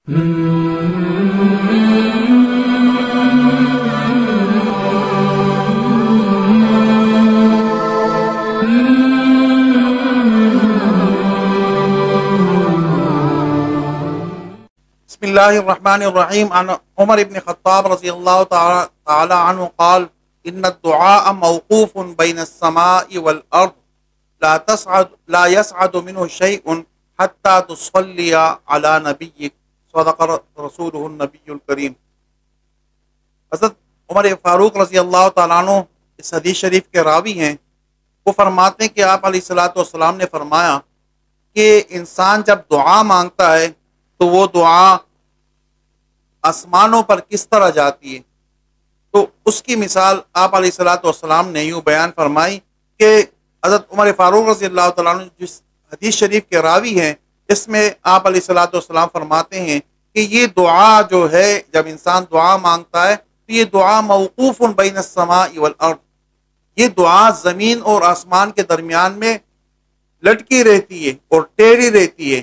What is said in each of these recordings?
بسم اللہ الرحمن الرحیم عن عمر بن خطاب رضی اللہ تعالی عنہ قال ان الدعاء موقوف بین السماء والارض لا يسعد منه شيء حتى تصلي على نبيك صدق رسوله النبی الکریم۔ حضرت عمر فاروق رضی اللہ تعالیٰ عنہ اس حدیث شریف کے راوی ہیں۔ وہ فرماتے ہیں کہ آپ علیہ الصلوۃ والسلام نے فرمایا کہ انسان جب دعا مانگتا ہے تو وہ دعا آسمانوں پر کس طرح جاتی ہے، تو اس کی مثال آپ علیہ الصلوۃ والسلام نے یوں بیان فرمائی کہ حضرت عمر فاروق رضی اللہ تعالیٰ عنہ جس حدیث شریف کے راوی ہیں، اس میں آپ علیہ الصلوۃ والسلام فرماتے ہیں کہ یہ دعا جو ہے، جب انسان دعا مانگتا ہے تو یہ دعا موقوف بین السماء والارض، یہ دعا زمین اور آسمان کے درمیان میں لٹکی رہتی ہے اور ٹیڑھی رہتی ہے،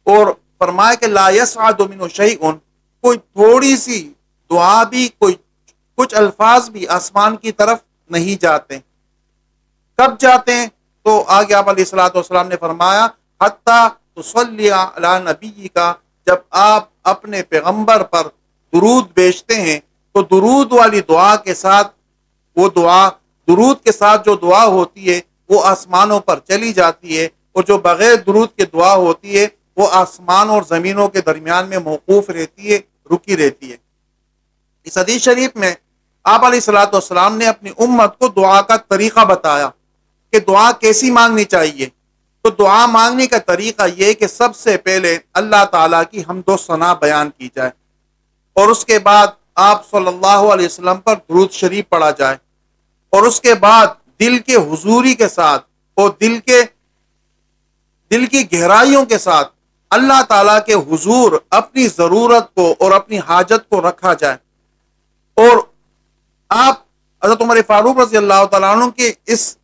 اور فرمایا کہ لا یسعد منہ شیء، کوئی تھوڑی سی دعا بھی، کوئی کچھ الفاظ بھی آسمان کی طرف نہیں جاتے۔ کب جاتے ہیں؟ تو آگے آپ علیہ الصلوۃ والسلام نے فرمایا حتی تصلی علی نبیک، جب آپ اپنے پیغمبر پر درود بھیجتے ہیں تو درود والی دعا کے ساتھ، وہ دعا درود کے ساتھ جو دعا ہوتی ہے وہ آسمانوں پر چلی جاتی ہے، اور جو بغیر درود کے دعا ہوتی ہے وہ آسمان اور زمینوں کے درمیان میں موقوف رہتی ہے، رکی رہتی ہے۔ اس حدیث شریف میں آپ علیہ الصلوۃ والسلام نے اپنی امت کو دعا کا طریقہ بتایا کہ دعا کیسی مانگنی چاہیے۔ تو دعا مانگنے کا طریقہ یہ کہ سب سے پہلے اللہ تعالیٰ کی حمد و ثنا بیان کی جائے، اور اس کے بعد آپ صلی اللہ علیہ وسلم پر درود شریف پڑھا جائے، اور اس کے بعد دل کے حضوری کے ساتھ اور دل کی گہرائیوں کے ساتھ اللہ تعالیٰ کے حضور اپنی ضرورت کو اور اپنی حاجت کو رکھا جائے۔ اور آپ حضرت عمر فاروق رضی اللہ تعالیٰ عنہ کے اس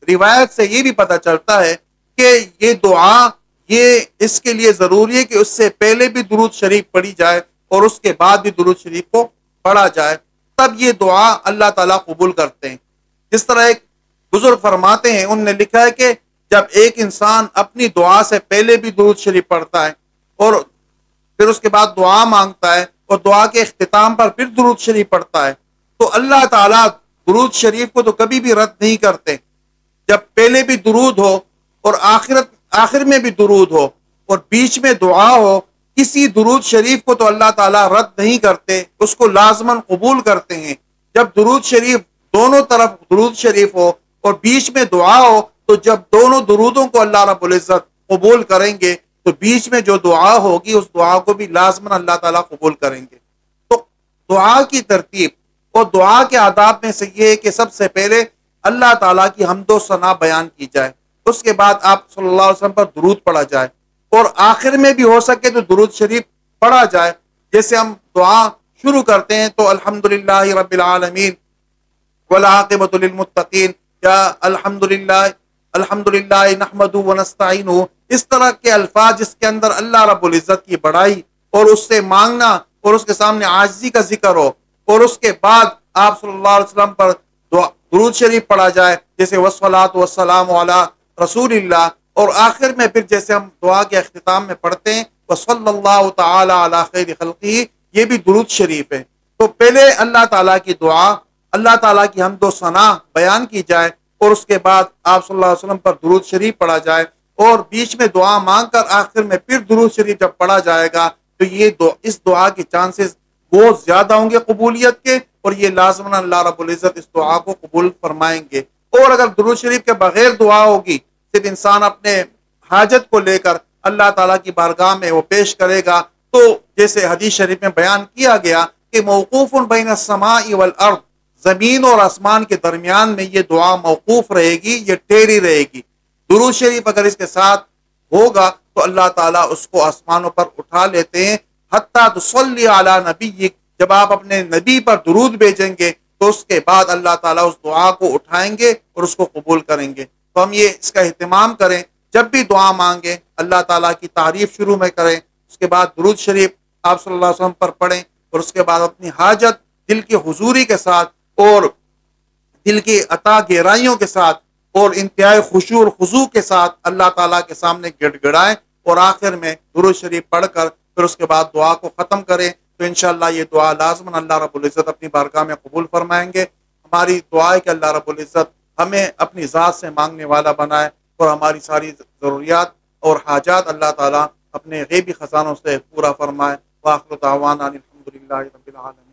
روایت سے یہ بھی پتہ چلتا ہے کہ یہ دعا، یہ اس کے لیے ضروری ہے کہ اس سے پہلے بھی درود شریف پڑھی جائے اور اس کے بعد بھی درود شریف کو پڑھا جائے، تب یہ دعا اللہ تعالیٰ قبول کرتے ہیں۔ جس طرح ایک بزرگ فرماتے ہیں، انہوں نے لکھا ہے کہ جب ایک انسان اپنی دعا سے پہلے بھی درود شریف پڑھتا ہے اور پھر اس کے بعد دعا مانگتا ہے اور دعا کے اختتام پر پھر درود شریف پڑھتا ہے، تو اللہ تعالیٰ درود شریف کو تو کبھی بھی رد نہیں کرتے۔ جب پہلے بھی درود ہو اور آخر میں بھی درود ہو اور بیچ میں دعا ہو، کسی درود شریف کو تو اللہ تعالیٰ رد نہیں کرتے، اس کو لازماً قبول کرتے ہیں۔ جب درود شریف دونوں طرف درود شریف ہو اور بیچ میں دعا ہو، تو جب دونوں درودوں کو اللہ رب العزت قبول کریں گے تو بیچ میں جو دعا ہوگی اس دعا کو بھی لازماً اللہ تعالیٰ قبول کریں گے۔ تو دعا کی ترتیب اور دعا کے آداب میں سے یہ ہے کہ سب سے پہلے اللہ تعالیٰ کی حمد و ثنا بیان کی جائے، اس کے بعد آپ صلی اللہ علیہ وسلم پر درود پڑھا جائے، اور آخر میں بھی ہو سکے تو درود شریف پڑھا جائے۔ جیسے ہم دعا شروع کرتے ہیں تو الحمدللہ رب العالمین والعاقبۃ للمتقین، یا الحمدللہ نحمدہ ونستعینہ، اس طرح کے الفاظ جس کے اندر اللہ رب العزت کی بڑائی اور اس سے مانگنا اور اس کے سامنے عاجزی کا ذکر ہو، اور اس کے بعد آپ صلی اللہ علیہ وسلم پر درود شریف پڑھا جائے، جیسے والصلاۃ والسلام علی رسول اللہ، اور آخر میں پھر جیسے ہم دعا کے اختتام میں پڑھتے ہیں وصلی اللہ تعالی علی خیر خلقہ، یہ بھی درود شریف ہے۔ تو پہلے اللہ تعالیٰ کی دعا، اللہ تعالیٰ کی حمد و ثنا بیان کی جائے، اور اس کے بعد آپ صلی اللہ علیہ وسلم پر درود شریف پڑھا جائے، اور بیچ میں دعا مانگ کر آخر میں پھر درود شریف جب پڑھا جائے گا تو یہ اس دعا کے چانسز بہت زیادہ ہوں گے قبولیت کے، اور یہ لازماً اللہ رب العزت اس دعا کو قبول فرمائیں گے۔ اور اگر درود شریف کے بغیر دعا ہوگی، صرف انسان اپنے حاجت کو لے کر اللہ تعالیٰ کی بارگاہ میں وہ پیش کرے گا، تو جیسے حدیث شریف میں بیان کیا گیا کہ موقوف بین السماء والارض، زمین اور آسمان کے درمیان میں یہ دعا موقوف رہے گی، یہ ٹیڑھی رہے گی۔ درود شریف اگر اس کے ساتھ ہوگا تو اللہ تعالیٰ اس کو آسمانوں پر اٹھا لیتے ہیں، حتیٰ تصلی علی نبیک، جب آپ اپنے نبی پر درود بھیجیں گے تو اس کے بعد اللہ تعالیٰ اس دعا کو اٹھائیں گے اور اس کو قبول کریں گے۔ تو ہم یہ اس کا اہتمام کریں، جب بھی دعا مانگیں اللہ تعالیٰ کی تعریف شروع میں کریں، اس کے بعد درود شریف آپ صلی اللہ علیہ وسلم پر پڑھیں، اور اس کے بعد اپنی حاجت دل کی حضوری کے ساتھ اور دل کی عطا گہرائیوں کے ساتھ اور انتہائی خشوع اور خضوع کے ساتھ اللہ تعالیٰ کے سامنے گڑ گڑائیں، اور آخر میں درود شریف پڑھ کر پھر اس کے بعد دعا کو ختم کریں، تو انشاءاللہ یہ دعا لازماً اللہ رب العزت اپنی بارگاہ میں قبول فرمائیں گے۔ ہماری دعا ہے کہ اللہ رب العزت ہمیں اپنی ذات سے مانگنے والا بنائے، اور ہماری ساری ضروریات اور حاجات اللہ تعالیٰ اپنے غیبی خزانوں سے پورا فرمائے۔ وآخر دعوانا الحمدللہ رب العالمین۔